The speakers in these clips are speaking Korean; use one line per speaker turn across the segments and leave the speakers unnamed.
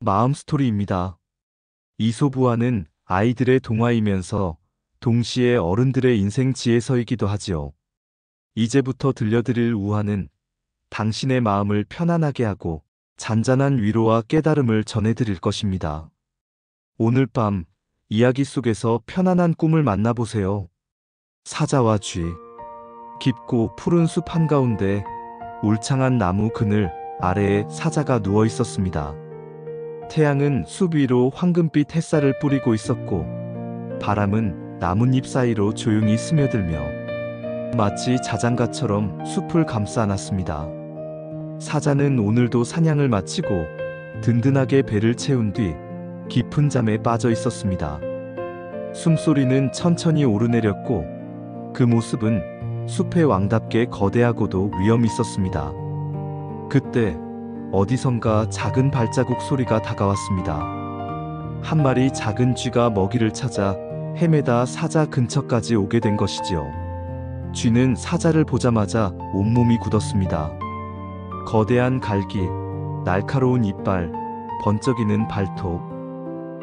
마음 스토리입니다. 이솝우화는 아이들의 동화이면서 동시에 어른들의 인생 지혜서이기도 하지요. 이제부터 들려드릴 우화는 당신의 마음을 편안하게 하고 잔잔한 위로와 깨달음을 전해드릴 것입니다. 오늘 밤 이야기 속에서 편안한 꿈을 만나보세요. 사자와 쥐. 깊고 푸른 숲 한가운데 울창한 나무 그늘 아래에 사자가 누워 있었습니다. 태양은 숲 위로 황금빛 햇살을 뿌리고 있었고 바람은 나뭇잎 사이로 조용히 스며들며 마치 자장가처럼 숲을 감싸 안았습니다. 사자는 오늘도 사냥을 마치고 든든하게 배를 채운 뒤 깊은 잠에 빠져 있었습니다. 숨소리는 천천히 오르내렸고 그 모습은 숲의 왕답게 거대하고도 위엄 있었습니다. 그때 어디선가 작은 발자국 소리가 다가왔습니다. 한 마리 작은 쥐가 먹이를 찾아 헤매다 사자 근처까지 오게 된 것이지요. 쥐는 사자를 보자마자 온몸이 굳었습니다. 거대한 갈기, 날카로운 이빨, 번쩍이는 발톱.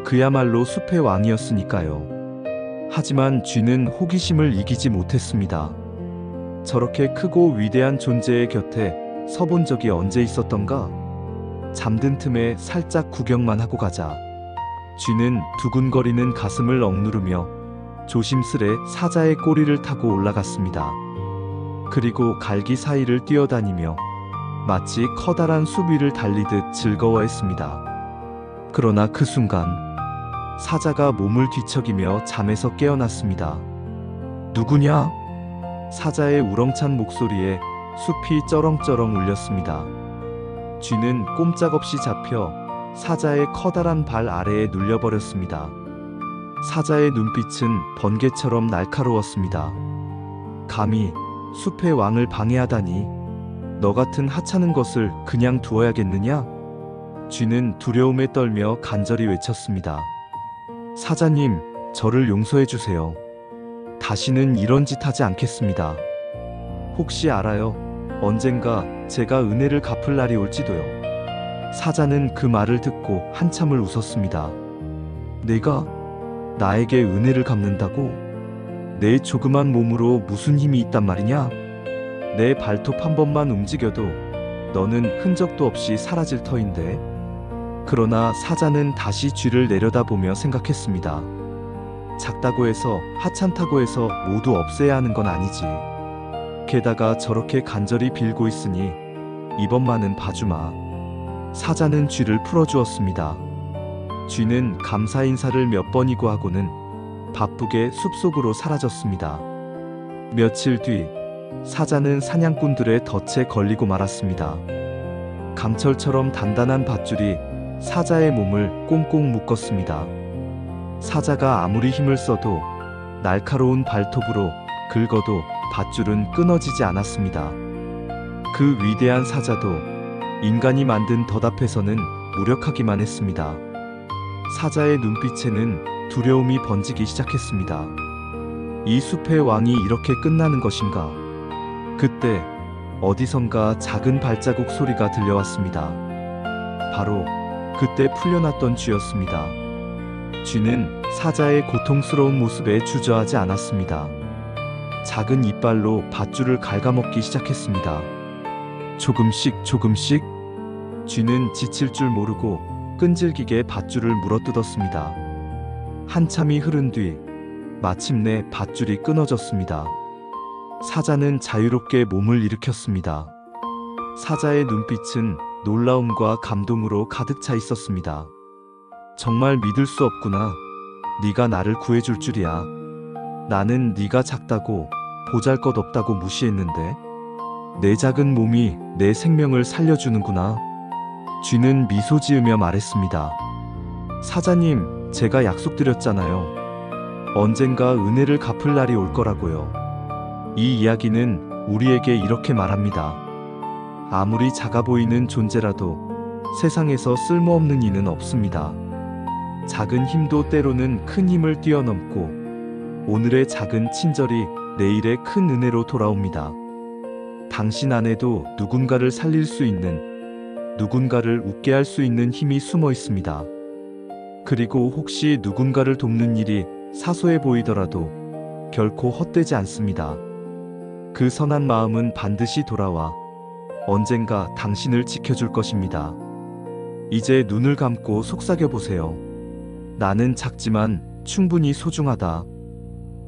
그야말로 숲의 왕이었으니까요. 하지만 쥐는 호기심을 이기지 못했습니다. 저렇게 크고 위대한 존재의 곁에 서본 적이 언제 있었던가? 잠든 틈에 살짝 구경만 하고 가자. 쥐는 두근거리는 가슴을 억누르며 조심스레 사자의 꼬리를 타고 올라갔습니다. 그리고 갈기 사이를 뛰어다니며 마치 커다란 숲 위를 달리듯 즐거워했습니다. 그러나 그 순간 사자가 몸을 뒤척이며 잠에서 깨어났습니다. 누구냐? 사자의 우렁찬 목소리에 숲이 쩌렁쩌렁 울렸습니다. 쥐는 꼼짝없이 잡혀 사자의 커다란 발 아래에 눌려버렸습니다. 사자의 눈빛은 번개처럼 날카로웠습니다. 감히 숲의 왕을 방해하다니, 너 같은 하찮은 것을 그냥 두어야겠느냐? 쥐는 두려움에 떨며 간절히 외쳤습니다. 사자님, 저를 용서해 주세요. 다시는 이런 짓 하지 않겠습니다. 혹시 알아요? 언젠가 제가 은혜를 갚을 날이 올지도요. 사자는 그 말을 듣고 한참을 웃었습니다. 내가 나에게 은혜를 갚는다고? 내 조그만 몸으로 무슨 힘이 있단 말이냐? 내 발톱 한 번만 움직여도 너는 흔적도 없이 사라질 터인데. 그러나 사자는 다시 쥐를 내려다보며 생각했습니다. 작다고 해서 하찮다고 해서 모두 없애야 하는 건 아니지. 게다가 저렇게 간절히 빌고 있으니 이번만은 봐주마. 사자는 쥐를 풀어주었습니다. 쥐는 감사 인사를 몇 번이고 하고는 바쁘게 숲속으로 사라졌습니다. 며칠 뒤 사자는 사냥꾼들의 덫에 걸리고 말았습니다. 강철처럼 단단한 밧줄이 사자의 몸을 꽁꽁 묶었습니다. 사자가 아무리 힘을 써도 날카로운 발톱으로 긁어도 밧줄은 끊어지지 않았습니다. 그 위대한 사자도 인간이 만든 덫 앞에서는 무력하기만 했습니다. 사자의 눈빛에는 두려움이 번지기 시작했습니다. 이 숲의 왕이 이렇게 끝나는 것인가? 그때 어디선가 작은 발자국 소리가 들려왔습니다. 바로 그때 풀려났던 쥐였습니다. 쥐는 사자의 고통스러운 모습에 주저하지 않았습니다. 작은 이빨로 밧줄을 갉아먹기 시작했습니다. 조금씩 조금씩 쥐는 지칠 줄 모르고 끈질기게 밧줄을 물어뜯었습니다. 한참이 흐른 뒤 마침내 밧줄이 끊어졌습니다. 사자는 자유롭게 몸을 일으켰습니다. 사자의 눈빛은 놀라움과 감동으로 가득 차 있었습니다. 정말 믿을 수 없구나. 네가 나를 구해줄 줄이야. 나는 네가 작다고 보잘것없다고 무시했는데 내 작은 몸이 내 생명을 살려주는구나. 쥐는 미소 지으며 말했습니다. 사자님, 제가 약속드렸잖아요. 언젠가 은혜를 갚을 날이 올 거라고요. 이 이야기는 우리에게 이렇게 말합니다. 아무리 작아 보이는 존재라도 세상에서 쓸모없는 이는 없습니다. 작은 힘도 때로는 큰 힘을 뛰어넘고 오늘의 작은 친절이 내일의 큰 은혜로 돌아옵니다. 당신 안에도 누군가를 살릴 수 있는 누군가를 웃게 할 수 있는 힘이 숨어 있습니다. 그리고 혹시 누군가를 돕는 일이 사소해 보이더라도 결코 헛되지 않습니다. 그 선한 마음은 반드시 돌아와 언젠가 당신을 지켜줄 것입니다. 이제 눈을 감고 속삭여 보세요. 나는 작지만 충분히 소중하다.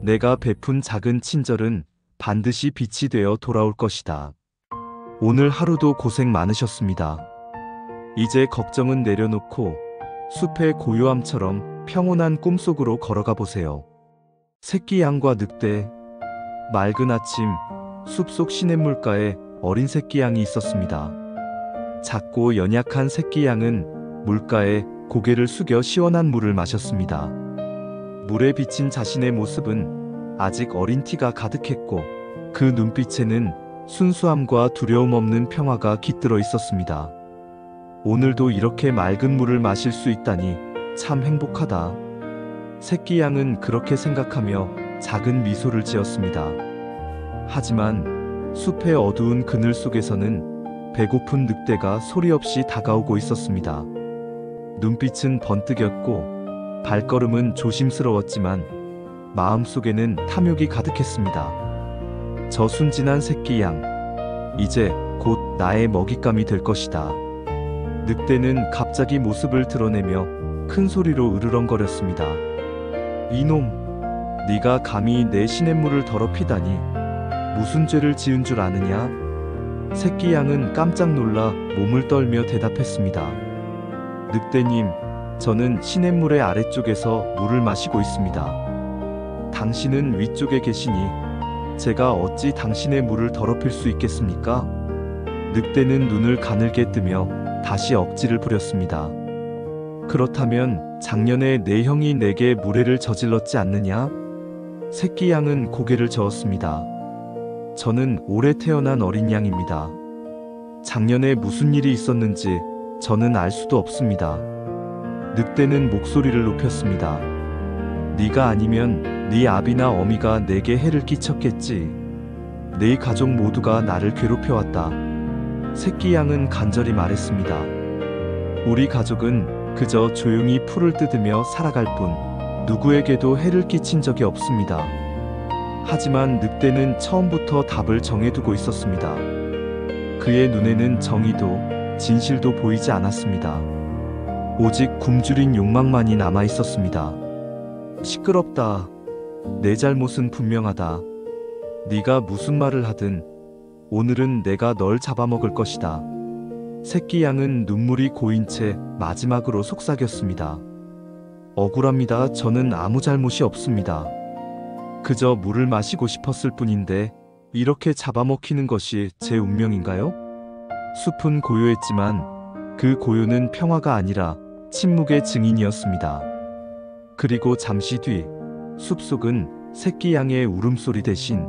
내가 베푼 작은 친절은 반드시 빛이 되어 돌아올 것이다. 오늘 하루도 고생 많으셨습니다. 이제 걱정은 내려놓고 숲의 고요함처럼 평온한 꿈속으로 걸어가 보세요. 새끼 양과 늑대. 맑은 아침, 숲속 시냇물가에 어린 새끼 양이 있었습니다. 작고 연약한 새끼 양은 물가에 고개를 숙여 시원한 물을 마셨습니다. 물에 비친 자신의 모습은 아직 어린 티가 가득했고 그 눈빛에는 순수함과 두려움 없는 평화가 깃들어 있었습니다. 오늘도 이렇게 맑은 물을 마실 수 있다니 참 행복하다. 새끼 양은 그렇게 생각하며 작은 미소를 지었습니다. 하지만 숲의 어두운 그늘 속에서는 배고픈 늑대가 소리 없이 다가오고 있었습니다. 눈빛은 번뜩였고 발걸음은 조심스러웠지만 마음속에는 탐욕이 가득했습니다. 저 순진한 새끼 양, 이제 곧 나의 먹잇감이 될 것이다. 늑대는 갑자기 모습을 드러내며 큰 소리로 으르렁거렸습니다. 이놈, 네가 감히 내 시냇물을 더럽히다니 무슨 죄를 지은 줄 아느냐? 새끼 양은 깜짝 놀라 몸을 떨며 대답했습니다. 늑대님, 저는 시냇물의 아래쪽에서 물을 마시고 있습니다. 당신은 위쪽에 계시니 제가 어찌 당신의 물을 더럽힐 수 있겠습니까? 늑대는 눈을 가늘게 뜨며 다시 억지를 부렸습니다. 그렇다면 작년에 내 형이 내게 무례를 저질렀지 않느냐? 새끼 양은 고개를 저었습니다. 저는 올해 태어난 어린 양입니다. 작년에 무슨 일이 있었는지 저는 알 수도 없습니다. 늑대는 목소리를 높였습니다. 네가 아니면 네 아비나 어미가 내게 해를 끼쳤겠지. 네 가족 모두가 나를 괴롭혀왔다. 새끼 양은 간절히 말했습니다. 우리 가족은 그저 조용히 풀을 뜯으며 살아갈 뿐 누구에게도 해를 끼친 적이 없습니다. 하지만 늑대는 처음부터 답을 정해두고 있었습니다. 그의 눈에는 정의도 진실도 보이지 않았습니다. 오직 굶주린 욕망만이 남아 있었습니다. 시끄럽다. 내 잘못은 분명하다. 네가 무슨 말을 하든 오늘은 내가 널 잡아먹을 것이다. 새끼 양은 눈물이 고인 채 마지막으로 속삭였습니다. 억울합니다. 저는 아무 잘못이 없습니다. 그저 물을 마시고 싶었을 뿐인데 이렇게 잡아먹히는 것이 제 운명인가요? 숲은 고요했지만 그 고요는 평화가 아니라 침묵의 증인이었습니다. 그리고 잠시 뒤 숲속은 새끼 양의 울음소리 대신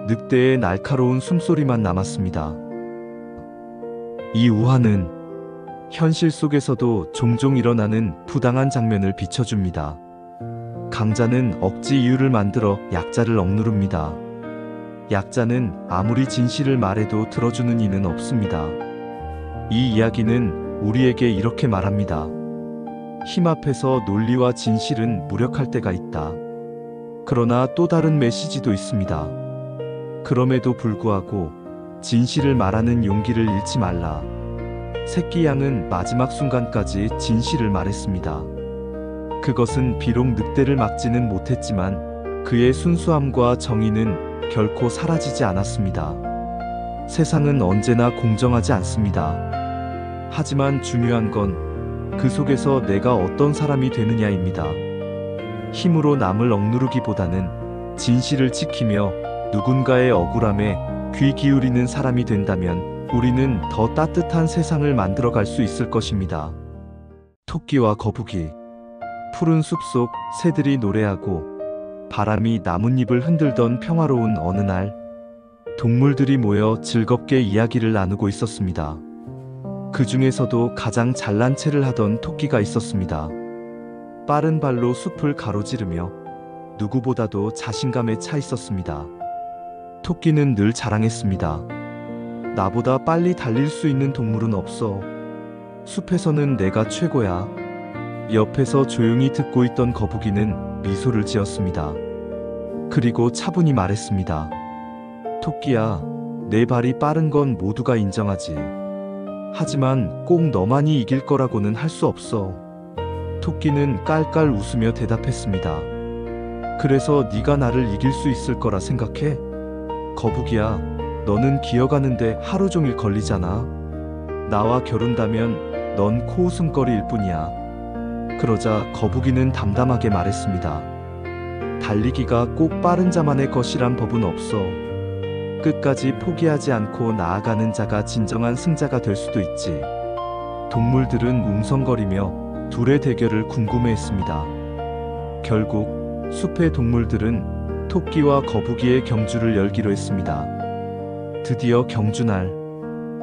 늑대의 날카로운 숨소리만 남았습니다. 이 우화는 현실 속에서도 종종 일어나는 부당한 장면을 비춰줍니다. 강자는 억지 이유를 만들어 약자를 억누릅니다. 약자는 아무리 진실을 말해도 들어주는 이는 없습니다. 이 이야기는 우리에게 이렇게 말합니다. 힘 앞에서 논리와 진실은 무력할 때가 있다. 그러나 또 다른 메시지도 있습니다. 그럼에도 불구하고 진실을 말하는 용기를 잃지 말라. 새끼 양은 마지막 순간까지 진실을 말했습니다. 그것은 비록 늑대를 막지는 못했지만 그의 순수함과 정의는 결코 사라지지 않았습니다. 세상은 언제나 공정하지 않습니다. 하지만 중요한 건 그 속에서 내가 어떤 사람이 되느냐입니다. 힘으로 남을 억누르기보다는 진실을 지키며 누군가의 억울함에 귀 기울이는 사람이 된다면 우리는 더 따뜻한 세상을 만들어갈 수 있을 것입니다. 토끼와 거북이. 푸른 숲속 새들이 노래하고 바람이 나뭇잎을 흔들던 평화로운 어느 날, 동물들이 모여 즐겁게 이야기를 나누고 있었습니다. 그 중에서도 가장 잘난 체를 하던 토끼가 있었습니다. 빠른 발로 숲을 가로지르며 누구보다도 자신감에 차 있었습니다. 토끼는 늘 자랑했습니다. 나보다 빨리 달릴 수 있는 동물은 없어. 숲에서는 내가 최고야. 옆에서 조용히 듣고 있던 거북이는 미소를 지었습니다. 그리고 차분히 말했습니다. 토끼야, 내 발이 빠른 건 모두가 인정하지. 하지만 꼭 너만이 이길 거라고는 할 수 없어. 토끼는 깔깔 웃으며 대답했습니다. 그래서 네가 나를 이길 수 있을 거라 생각해? 거북이야, 너는 기어가는데 하루 종일 걸리잖아. 나와 겨룬다면 넌 코웃음거리일 뿐이야. 그러자 거북이는 담담하게 말했습니다. 달리기가 꼭 빠른 자만의 것이란 법은 없어. 끝까지 포기하지 않고 나아가는 자가 진정한 승자가 될 수도 있지. 동물들은 웅성거리며 둘의 대결을 궁금해했습니다. 결국 숲의 동물들은 토끼와 거북이의 경주를 열기로 했습니다. 드디어 경주날,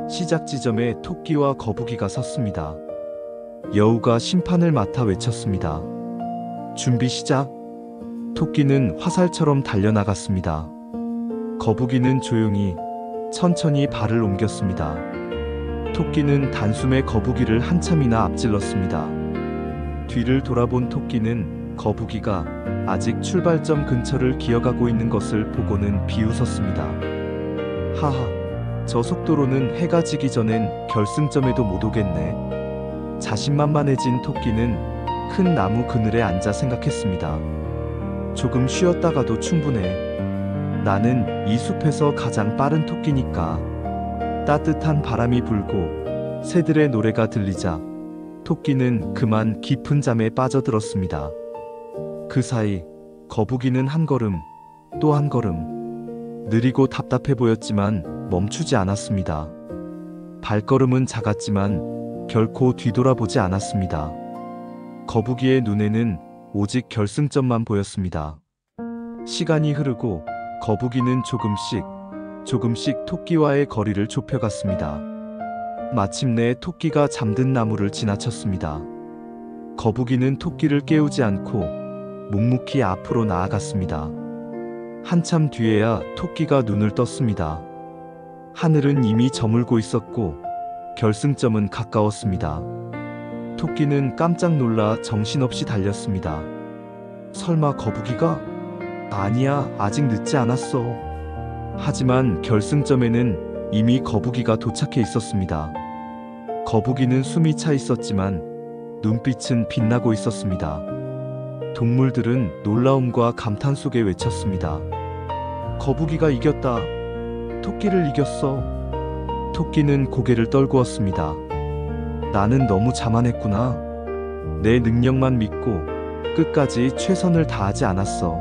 시작 지점에 토끼와 거북이가 섰습니다. 여우가 심판을 맡아 외쳤습니다. 준비 시작. 토끼는 화살처럼 달려나갔습니다. 거북이는 조용히 천천히 발을 옮겼습니다. 토끼는 단숨에 거북이를 한참이나 앞질렀습니다. 뒤를 돌아본 토끼는 거북이가 아직 출발점 근처를 기어가고 있는 것을 보고는 비웃었습니다. 하하, 저 속도로는 해가 지기 전엔 결승점에도 못 오겠네. 자신만만해진 토끼는 큰 나무 그늘에 앉아 생각했습니다. 조금 쉬었다가도 충분해. 나는 이 숲에서 가장 빠른 토끼니까. 따뜻한 바람이 불고 새들의 노래가 들리자 토끼는 그만 깊은 잠에 빠져들었습니다. 그 사이 거북이는 한 걸음, 또 한 걸음. 느리고 답답해 보였지만 멈추지 않았습니다. 발걸음은 작았지만 결코 뒤돌아보지 않았습니다. 거북이의 눈에는 오직 결승점만 보였습니다. 시간이 흐르고 거북이는 조금씩 토끼와의 거리를 좁혀갔습니다. 마침내 토끼가 잠든 나무를 지나쳤습니다. 거북이는 토끼를 깨우지 않고 묵묵히 앞으로 나아갔습니다. 한참 뒤에야 토끼가 눈을 떴습니다. 하늘은 이미 저물고 있었고 결승점은 가까웠습니다. 토끼는 깜짝 놀라 정신없이 달렸습니다. 설마 거북이가? 아니야, 아직 늦지 않았어. 하지만 결승점에는 이미 거북이가 도착해 있었습니다. 거북이는 숨이 차 있었지만 눈빛은 빛나고 있었습니다. 동물들은 놀라움과 감탄 속에 외쳤습니다. 거북이가 이겼다. 토끼를 이겼어. 토끼는 고개를 떨구었습니다. 나는 너무 자만했구나. 내 능력만 믿고 끝까지 최선을 다하지 않았어.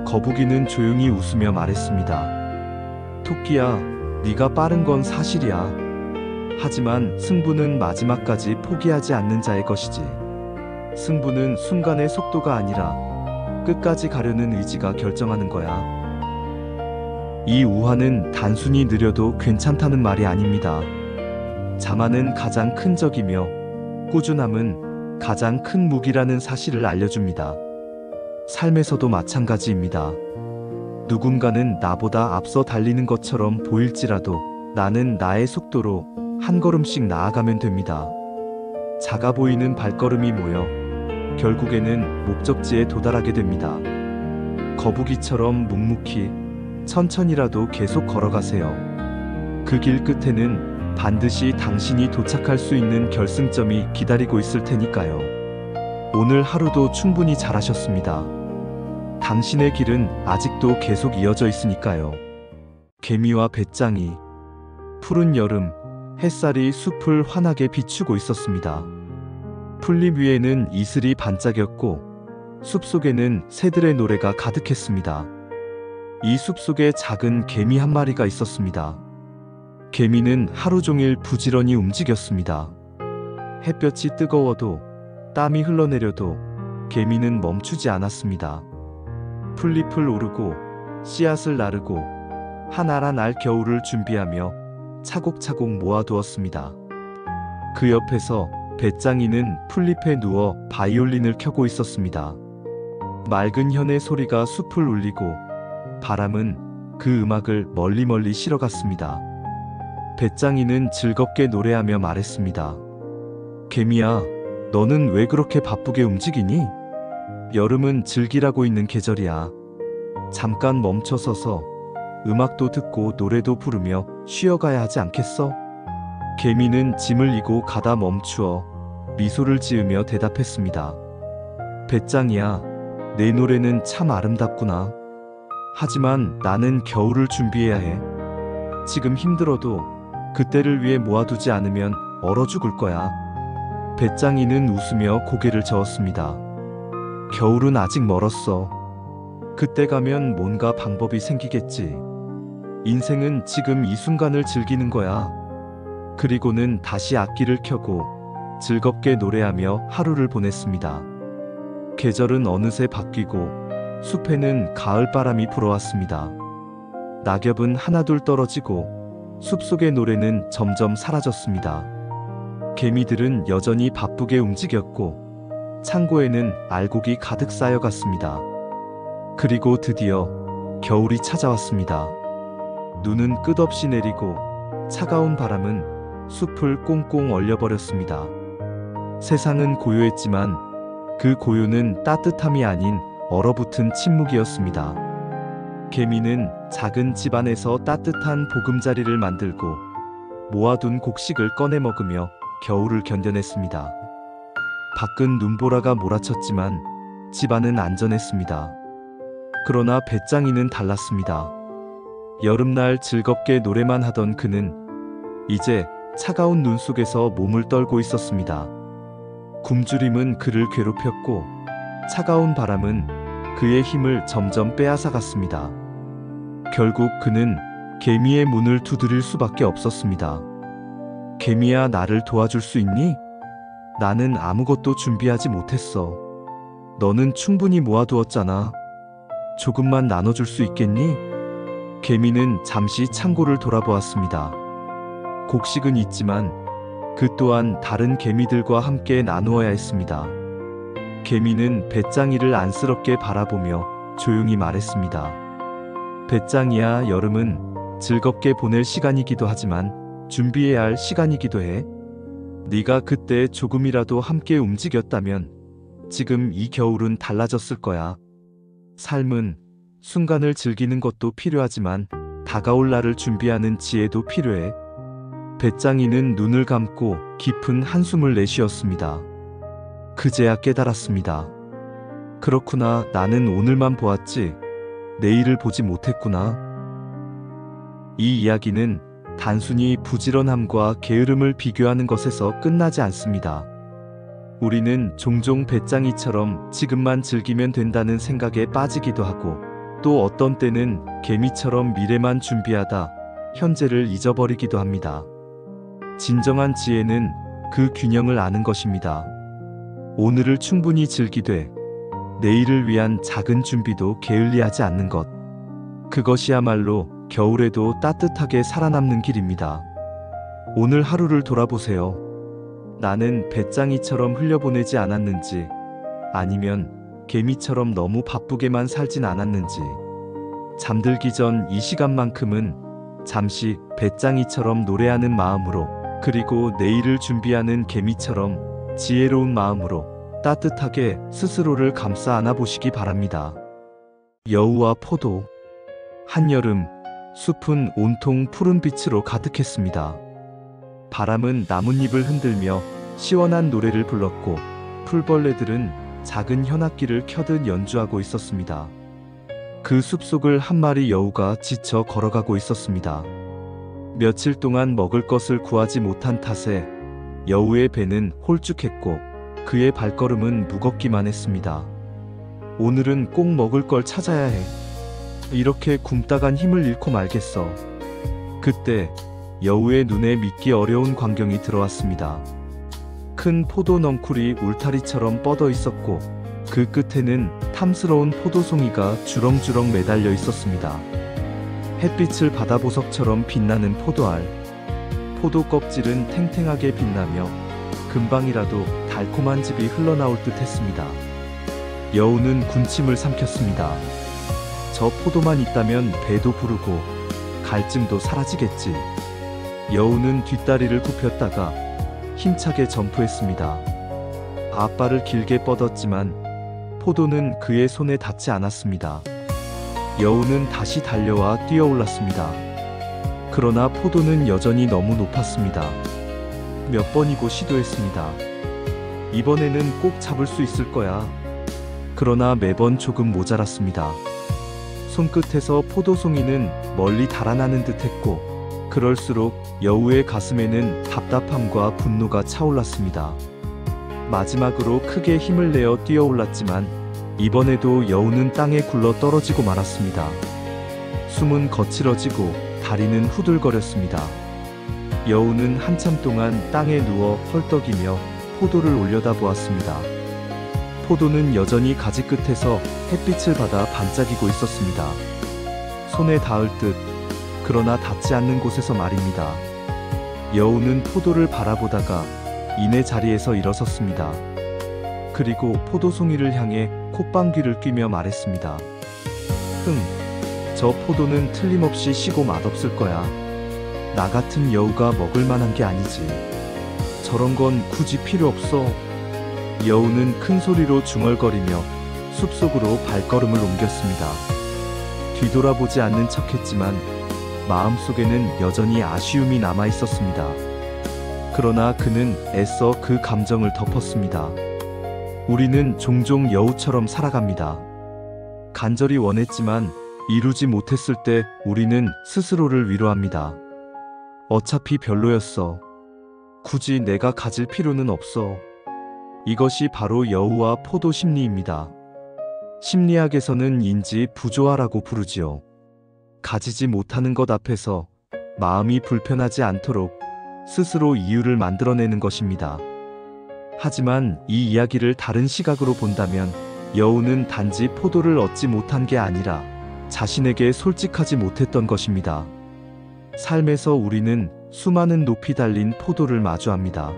거북이는 조용히 웃으며 말했습니다. 토끼야, 네가 빠른 건 사실이야. 하지만 승부는 마지막까지 포기하지 않는 자의 것이지. 승부는 순간의 속도가 아니라 끝까지 가려는 의지가 결정하는 거야. 이 우화는 단순히 느려도 괜찮다는 말이 아닙니다. 자만은 가장 큰 적이며 꾸준함은 가장 큰 무기라는 사실을 알려줍니다. 삶에서도 마찬가지입니다. 누군가는 나보다 앞서 달리는 것처럼 보일지라도 나는 나의 속도로 한 걸음씩 나아가면 됩니다. 작아 보이는 발걸음이 모여 결국에는 목적지에 도달하게 됩니다. 거북이처럼 묵묵히 천천히라도 계속 걸어가세요. 그 길 끝에는 반드시 당신이 도착할 수 있는 결승점이 기다리고 있을 테니까요. 오늘 하루도 충분히 잘하셨습니다. 당신의 길은 아직도 계속 이어져 있으니까요. 개미와 배짱이. 푸른 여름, 햇살이 숲을 환하게 비추고 있었습니다. 풀잎 위에는 이슬이 반짝였고 숲속에는 새들의 노래가 가득했습니다. 이 숲속에 작은 개미 한 마리가 있었습니다. 개미는 하루 종일 부지런히 움직였습니다. 햇볕이 뜨거워도 땀이 흘러내려도 개미는 멈추지 않았습니다. 풀잎을 오르고 씨앗을 나르고 한 알 한 알 겨울을 준비하며 차곡차곡 모아두었습니다. 그 옆에서 배짱이는 풀잎에 누워 바이올린을 켜고 있었습니다. 맑은 현의 소리가 숲을 울리고 바람은 그 음악을 멀리 실어갔습니다. 배짱이는 즐겁게 노래하며 말했습니다. 개미야, 너는 왜 그렇게 바쁘게 움직이니? 여름은 즐기라고 있는 계절이야. 잠깐 멈춰서서 음악도 듣고 노래도 부르며 쉬어가야 하지 않겠어? 개미는 짐을 이고 가다 멈추어 미소를 지으며 대답했습니다. 배짱이야, 내 노래는 참 아름답구나. 하지만 나는 겨울을 준비해야 해. 지금 힘들어도 그때를 위해 모아두지 않으면 얼어 죽을 거야. 배짱이는 웃으며 고개를 저었습니다. 겨울은 아직 멀었어. 그때 가면 뭔가 방법이 생기겠지. 인생은 지금 이 순간을 즐기는 거야. 그리고는 다시 악기를 켜고 즐겁게 노래하며 하루를 보냈습니다. 계절은 어느새 바뀌고 숲에는 가을바람이 불어왔습니다. 낙엽은 하나둘 떨어지고 숲속의 노래는 점점 사라졌습니다. 개미들은 여전히 바쁘게 움직였고 창고에는 알곡이 가득 쌓여갔습니다. 그리고 드디어 겨울이 찾아왔습니다. 눈은 끝없이 내리고 차가운 바람은 숲을 꽁꽁 얼려버렸습니다. 세상은 고요했지만 그 고요는 따뜻함이 아닌 얼어붙은 침묵이었습니다. 개미는 작은 집 안에서 따뜻한 보금자리를 만들고 모아둔 곡식을 꺼내 먹으며 겨울을 견뎌냈습니다. 밖은 눈보라가 몰아쳤지만 집안은 안전했습니다. 그러나 배짱이는 달랐습니다. 여름날 즐겁게 노래만 하던 그는 이제 차가운 눈 속에서 몸을 떨고 있었습니다. 굶주림은 그를 괴롭혔고 차가운 바람은 그의 힘을 점점 빼앗아갔습니다. 결국 그는 개미의 문을 두드릴 수밖에 없었습니다. 개미야, 나를 도와줄 수 있니? 나는 아무것도 준비하지 못했어. 너는 충분히 모아두었잖아. 조금만 나눠줄 수 있겠니? 개미는 잠시 창고를 돌아보았습니다. 곡식은 있지만 그 또한 다른 개미들과 함께 나누어야 했습니다. 개미는 배짱이를 안쓰럽게 바라보며 조용히 말했습니다. 배짱이야, 여름은 즐겁게 보낼 시간이기도 하지만 준비해야 할 시간이기도 해. 네가 그때 조금이라도 함께 움직였다면 지금 이 겨울은 달라졌을 거야. 삶은 순간을 즐기는 것도 필요하지만 다가올 날을 준비하는 지혜도 필요해. 배짱이는 눈을 감고 깊은 한숨을 내쉬었습니다. 그제야 깨달았습니다. 그렇구나, 나는 오늘만 보았지 내일을 보지 못했구나. 이 이야기는 단순히 부지런함과 게으름을 비교하는 것에서 끝나지 않습니다. 우리는 종종 배짱이처럼 지금만 즐기면 된다는 생각에 빠지기도 하고 또 어떤 때는 개미처럼 미래만 준비하다 현재를 잊어버리기도 합니다. 진정한 지혜는 그 균형을 아는 것입니다. 오늘을 충분히 즐기되 내일을 위한 작은 준비도 게을리하지 않는 것. 그것이야말로 겨울에도 따뜻하게 살아남는 길입니다. 오늘 하루를 돌아보세요. 나는 배짱이처럼 흘려보내지 않았는지 아니면 개미처럼 너무 바쁘게만 살진 않았는지. 잠들기 전 이 시간만큼은 잠시 배짱이처럼 노래하는 마음으로 그리고 내일을 준비하는 개미처럼 지혜로운 마음으로 따뜻하게 스스로를 감싸 안아 보시기 바랍니다. 여우와 포도. 한여름 숲은 온통 푸른 빛으로 가득했습니다. 바람은 나뭇잎을 흔들며 시원한 노래를 불렀고 풀벌레들은 작은 현악기를 켜듯 연주하고 있었습니다. 그 숲속을 한 마리 여우가 지쳐 걸어가고 있었습니다. 며칠 동안 먹을 것을 구하지 못한 탓에 여우의 배는 홀쭉했고 그의 발걸음은 무겁기만 했습니다. 오늘은 꼭 먹을 걸 찾아야 해. 이렇게 굶다간 힘을 잃고 말겠어. 그때 여우의 눈에 믿기 어려운 광경이 들어왔습니다. 큰 포도 넝쿨이 울타리처럼 뻗어 있었고 그 끝에는 탐스러운 포도송이가 주렁주렁 매달려 있었습니다. 햇빛을 받아 보석처럼 빛나는 포도알. 포도 껍질은 탱탱하게 빛나며 금방이라도 달콤한 즙이 흘러나올 듯 했습니다. 여우는 군침을 삼켰습니다. 저 포도만 있다면 배도 부르고 갈증도 사라지겠지. 여우는 뒷다리를 굽혔다가 힘차게 점프했습니다. 앞발을 길게 뻗었지만 포도는 그의 손에 닿지 않았습니다. 여우는 다시 달려와 뛰어올랐습니다. 그러나 포도는 여전히 너무 높았습니다. 몇 번이고 시도했습니다. 이번에는 꼭 잡을 수 있을 거야. 그러나 매번 조금 모자랐습니다. 손끝에서 포도송이는 멀리 달아나는 듯했고, 그럴수록 여우의 가슴에는 답답함과 분노가 차올랐습니다. 마지막으로 크게 힘을 내어 뛰어올랐지만 이번에도 여우는 땅에 굴러 떨어지고 말았습니다. 숨은 거칠어지고 다리는 후들거렸습니다. 여우는 한참 동안 땅에 누워 헐떡이며 포도를 올려다보았습니다. 포도는 여전히 가지 끝에서 햇빛을 받아 반짝이고 있었습니다. 손에 닿을 듯, 그러나 닿지 않는 곳에서 말입니다. 여우는 포도를 바라보다가 이내 자리에서 일어섰습니다. 그리고 포도송이를 향해 콧방귀를 뀌며 말했습니다. 저 포도는 틀림없이 시고 맛없을 거야. 나 같은 여우가 먹을 만한 게 아니지. 저런 건 굳이 필요 없어. 여우는 큰 소리로 중얼거리며 숲속으로 발걸음을 옮겼습니다. 뒤돌아보지 않는 척했지만 마음속에는 여전히 아쉬움이 남아 있었습니다. 그러나 그는 애써 그 감정을 덮었습니다. 우리는 종종 여우처럼 살아갑니다. 간절히 원했지만 이루지 못했을 때 우리는 스스로를 위로합니다. 어차피 별로였어. 굳이 내가 가질 필요는 없어. 이것이 바로 여우와 포도 심리입니다. 심리학에서는 인지 부조화라고 부르지요. 가지지 못하는 것 앞에서 마음이 불편하지 않도록 스스로 이유를 만들어내는 것입니다. 하지만 이 이야기를 다른 시각으로 본다면 여우는 단지 포도를 얻지 못한 게 아니라 자신에게 솔직하지 못했던 것입니다. 삶에서 우리는 수많은 높이 달린 포도를 마주합니다.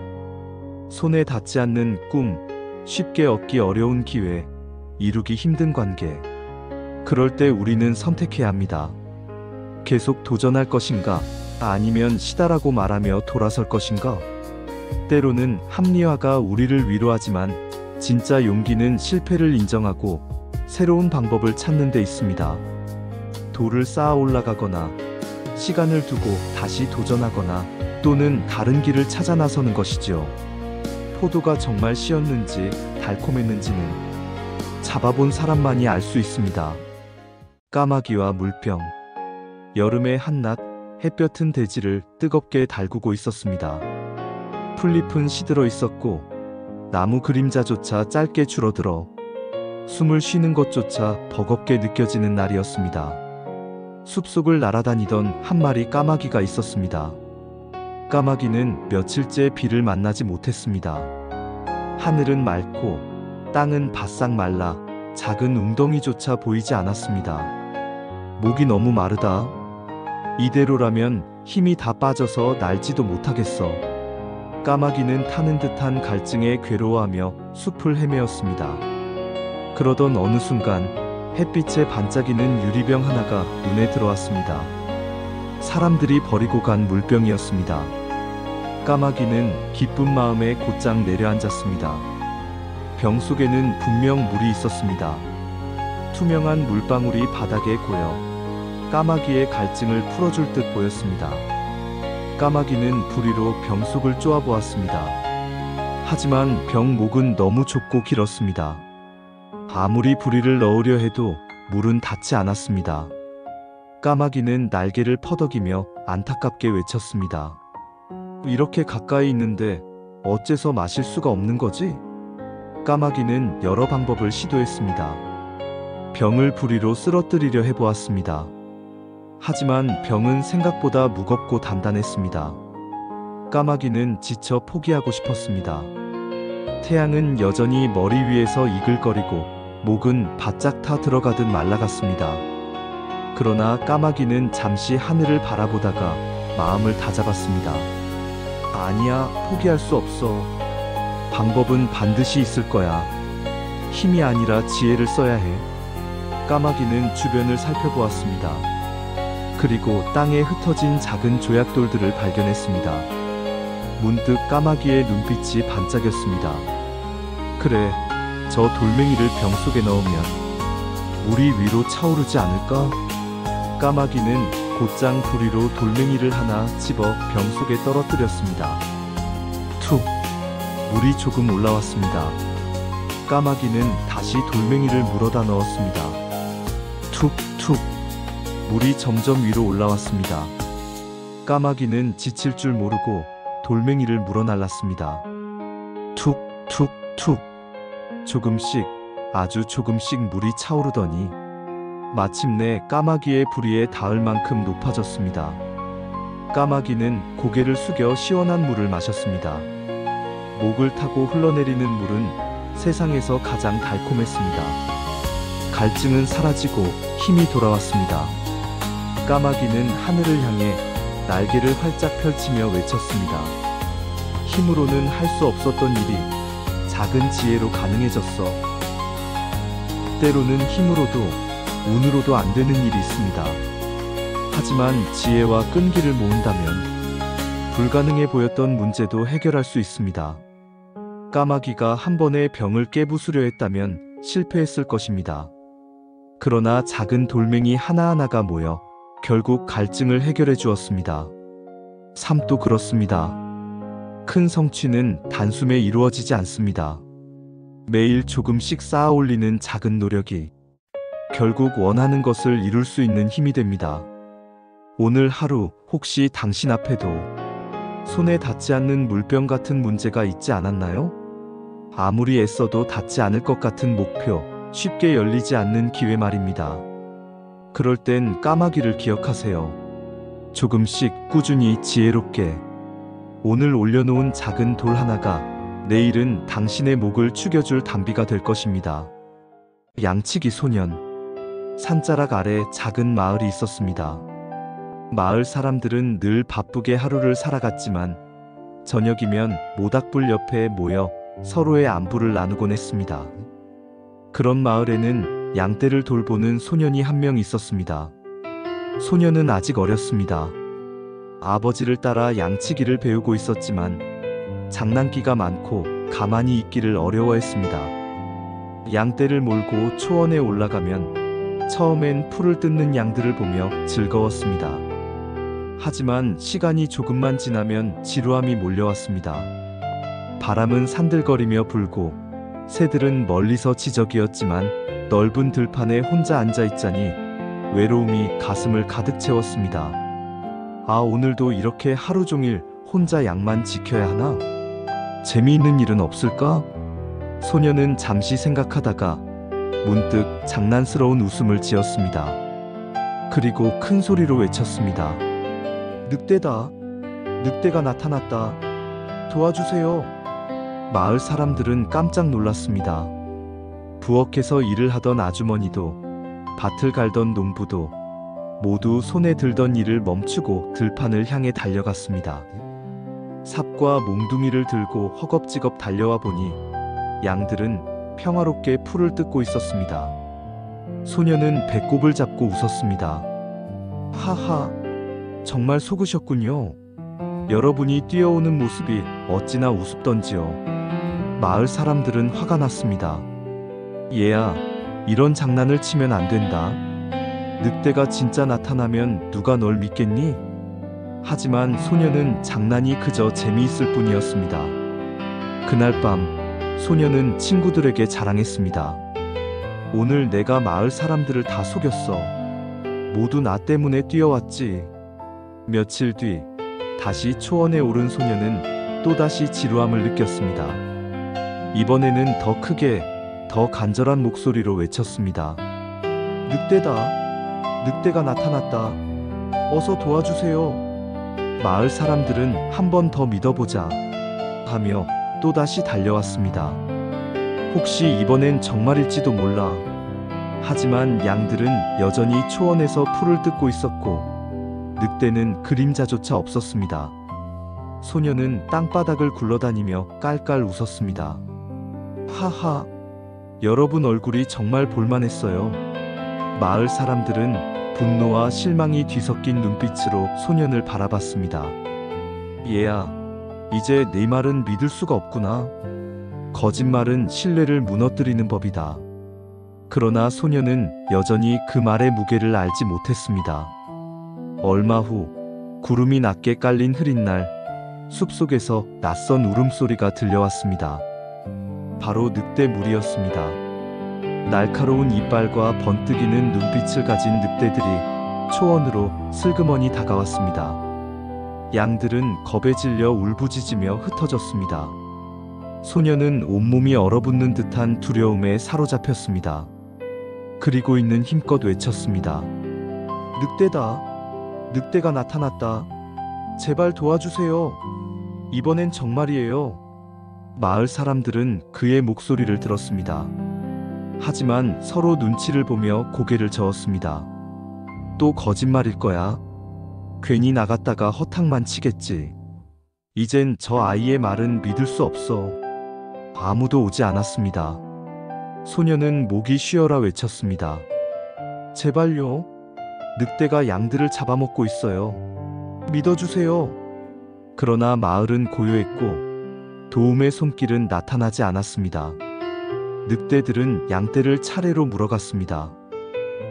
손에 닿지 않는 꿈, 쉽게 얻기 어려운 기회, 이루기 힘든 관계. 그럴 때 우리는 선택해야 합니다. 계속 도전할 것인가, 아니면 시다라고 말하며 돌아설 것인가? 때로는 합리화가 우리를 위로하지만 진짜 용기는 실패를 인정하고 새로운 방법을 찾는 데 있습니다. 돌을 쌓아 올라가거나 시간을 두고 다시 도전하거나 또는 다른 길을 찾아 나서는 것이지요. 포도가 정말 씨였는지 달콤했는지는 잡아본 사람만이 알 수 있습니다. 까마귀와 물병. 여름의 한낮, 햇볕은 대지를 뜨겁게 달구고 있었습니다. 풀잎은 시들어 있었고 나무 그림자조차 짧게 줄어들어 숨을 쉬는 것조차 버겁게 느껴지는 날이었습니다. 숲속을 날아다니던 한 마리 까마귀가 있었습니다. 까마귀는 며칠째 비를 만나지 못했습니다. 하늘은 맑고 땅은 바싹 말라 작은 웅덩이조차 보이지 않았습니다. 목이 너무 마르다. 이대로라면 힘이 다 빠져서 날지도 못하겠어. 까마귀는 타는 듯한 갈증에 괴로워하며 숲을 헤매었습니다. 그러던 어느 순간 햇빛에 반짝이는 유리병 하나가 눈에 들어왔습니다. 사람들이 버리고 간 물병이었습니다. 까마귀는 기쁜 마음에 곧장 내려앉았습니다. 병 속에는 분명 물이 있었습니다. 투명한 물방울이 바닥에 고여 까마귀의 갈증을 풀어줄 듯 보였습니다. 까마귀는 부리로 병 속을 쪼아보았습니다. 하지만 병 목은 너무 좁고 길었습니다. 아무리 부리를 넣으려 해도 물은 닿지 않았습니다. 까마귀는 날개를 퍼덕이며 안타깝게 외쳤습니다. 이렇게 가까이 있는데 어째서 마실 수가 없는 거지? 까마귀는 여러 방법을 시도했습니다. 병을 부리로 쓰러뜨리려 해보았습니다. 하지만 병은 생각보다 무겁고 단단했습니다. 까마귀는 지쳐 포기하고 싶었습니다. 태양은 여전히 머리 위에서 이글거리고 목은 바짝 타 들어가듯 말라갔습니다. 그러나 까마귀는 잠시 하늘을 바라보다가 마음을 다잡았습니다. 아니야, 포기할 수 없어. 방법은 반드시 있을 거야. 힘이 아니라 지혜를 써야 해. 까마귀는 주변을 살펴보았습니다. 그리고 땅에 흩어진 작은 조약돌들을 발견했습니다. 문득 까마귀의 눈빛이 반짝였습니다. 그래, 저 돌멩이를 병 속에 넣으면 물이 위로 차오르지 않을까? 까마귀는 곧장 부리로 돌멩이를 하나 집어 병 속에 떨어뜨렸습니다. 툭! 물이 조금 올라왔습니다. 까마귀는 다시 돌멩이를 물어다 넣었습니다. 툭툭! 물이 점점 위로 올라왔습니다. 까마귀는 지칠 줄 모르고 돌멩이를 물어날랐습니다. 툭툭툭! 조금씩, 아주 조금씩 물이 차오르더니 마침내 까마귀의 부리에 닿을 만큼 높아졌습니다. 까마귀는 고개를 숙여 시원한 물을 마셨습니다. 목을 타고 흘러내리는 물은 세상에서 가장 달콤했습니다. 갈증은 사라지고 힘이 돌아왔습니다. 까마귀는 하늘을 향해 날개를 활짝 펼치며 외쳤습니다. 힘으로는 할 수 없었던 일이 작은 지혜로 가능해졌어. 때로는 힘으로도 운으로도 안 되는 일이 있습니다. 하지만 지혜와 끈기를 모은다면 불가능해 보였던 문제도 해결할 수 있습니다. 까마귀가 한 번에 병을 깨부수려 했다면 실패했을 것입니다. 그러나 작은 돌멩이 하나하나가 모여 결국 갈증을 해결해 주었습니다. 삶도 그렇습니다. 큰 성취는 단숨에 이루어지지 않습니다. 매일 조금씩 쌓아 올리는 작은 노력이 결국 원하는 것을 이룰 수 있는 힘이 됩니다. 오늘 하루 혹시 당신 앞에도 손에 닿지 않는 물병 같은 문제가 있지 않았나요? 아무리 애써도 닿지 않을 것 같은 목표, 쉽게 열리지 않는 기회 말입니다. 그럴 땐 까마귀를 기억하세요. 조금씩 꾸준히 지혜롭게 오늘 올려놓은 작은 돌 하나가 내일은 당신의 목을 축여줄 단비가 될 것입니다. 양치기 소년. 산자락 아래 작은 마을이 있었습니다. 마을 사람들은 늘 바쁘게 하루를 살아갔지만 저녁이면 모닥불 옆에 모여 서로의 안부를 나누곤 했습니다. 그런 마을에는 양떼를 돌보는 소년이 한 명 있었습니다. 소년은 아직 어렸습니다. 아버지를 따라 양치기를 배우고 있었지만 장난기가 많고 가만히 있기를 어려워했습니다. 양떼를 몰고 초원에 올라가면 처음엔 풀을 뜯는 양들을 보며 즐거웠습니다. 하지만 시간이 조금만 지나면 지루함이 몰려왔습니다. 바람은 산들거리며 불고 새들은 멀리서 지저귀었지만 넓은 들판에 혼자 앉아있자니 외로움이 가슴을 가득 채웠습니다. 아, 오늘도 이렇게 하루 종일 혼자 양만 지켜야 하나? 재미있는 일은 없을까? 소년은 잠시 생각하다가 문득 장난스러운 웃음을 지었습니다. 그리고 큰 소리로 외쳤습니다. 늑대다. 늑대가 나타났다. 도와주세요. 마을 사람들은 깜짝 놀랐습니다. 부엌에서 일을 하던 아주머니도 밭을 갈던 농부도 모두 손에 들던 일을 멈추고 들판을 향해 달려갔습니다. 삽과 몽둥이를 들고 허겁지겁 달려와 보니 양들은 평화롭게 풀을 뜯고 있었습니다. 소년은 배꼽을 잡고 웃었습니다. 하하, 정말 속으셨군요. 여러분이 뛰어오는 모습이 어찌나 우습던지요. 마을 사람들은 화가 났습니다. 얘야, 이런 장난을 치면 안 된다. 늑대가 진짜 나타나면 누가 널 믿겠니? 하지만 소년은 장난이 그저 재미있을 뿐이었습니다. 그날 밤 소년은 친구들에게 자랑했습니다. 오늘 내가 마을 사람들을 다 속였어. 모두 나 때문에 뛰어왔지. 며칠 뒤 다시 초원에 오른 소년은 또다시 지루함을 느꼈습니다. 이번에는 더 크게, 더 간절한 목소리로 외쳤습니다. 늑대다. 늑대가 나타났다. 어서 도와주세요. 마을 사람들은 한 번 더 믿어보자 하며 또다시 달려왔습니다. 혹시 이번엔 정말일지도 몰라. 하지만 양들은 여전히 초원에서 풀을 뜯고 있었고 늑대는 그림자조차 없었습니다. 소년은 땅바닥을 굴러다니며 깔깔 웃었습니다. 하하, 여러분 얼굴이 정말 볼만했어요. 마을 사람들은 분노와 실망이 뒤섞인 눈빛으로 소년을 바라봤습니다. 얘야, 이제 네 말은 믿을 수가 없구나. 거짓말은 신뢰를 무너뜨리는 법이다. 그러나 소년은 여전히 그 말의 무게를 알지 못했습니다. 얼마 후 구름이 낮게 깔린 흐린 날, 숲속에서 낯선 울음소리가 들려왔습니다. 바로 늑대무리였습니다. 날카로운 이빨과 번뜩이는 눈빛을 가진 늑대들이 초원으로 슬그머니 다가왔습니다. 양들은 겁에 질려 울부짖으며 흩어졌습니다. 소년은 온몸이 얼어붙는 듯한 두려움에 사로잡혔습니다. 그리고 있는 힘껏 외쳤습니다. 늑대다. 늑대가 나타났다. 제발 도와주세요. 이번엔 정말이에요. 마을 사람들은 그의 목소리를 들었습니다. 하지만 서로 눈치를 보며 고개를 저었습니다. 또 거짓말일 거야. 괜히 나갔다가 허탕만 치겠지. 이젠 저 아이의 말은 믿을 수 없어. 아무도 오지 않았습니다. 소년은 목이 쉬어라 외쳤습니다. 제발요. 늑대가 양들을 잡아먹고 있어요. 믿어주세요. 그러나 마을은 고요했고 도움의 손길은 나타나지 않았습니다. 늑대들은 양떼를 차례로 물어갔습니다.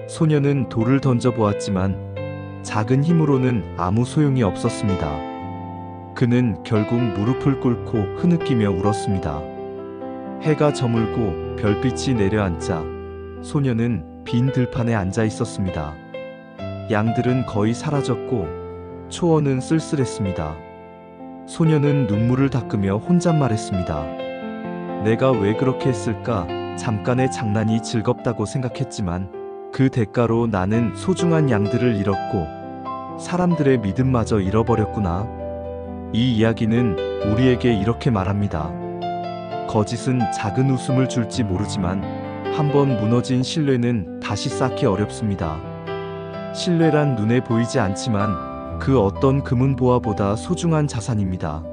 소년은 돌을 던져보았지만 작은 힘으로는 아무 소용이 없었습니다. 그는 결국 무릎을 꿇고 흐느끼며 울었습니다. 해가 저물고 별빛이 내려앉자 소년은 빈 들판에 앉아 있었습니다. 양들은 거의 사라졌고 초원은 쓸쓸했습니다. 소년은 눈물을 닦으며 혼잣말했습니다. 내가 왜 그렇게 했을까? 잠깐의 장난이 즐겁다고 생각했지만 그 대가로 나는 소중한 양들을 잃었고 사람들의 믿음마저 잃어버렸구나. 이 이야기는 우리에게 이렇게 말합니다. 거짓은 작은 웃음을 줄지 모르지만 한번 무너진 신뢰는 다시 쌓기 어렵습니다. 신뢰란 눈에 보이지 않지만 그 어떤 금은보화보다 소중한 자산입니다.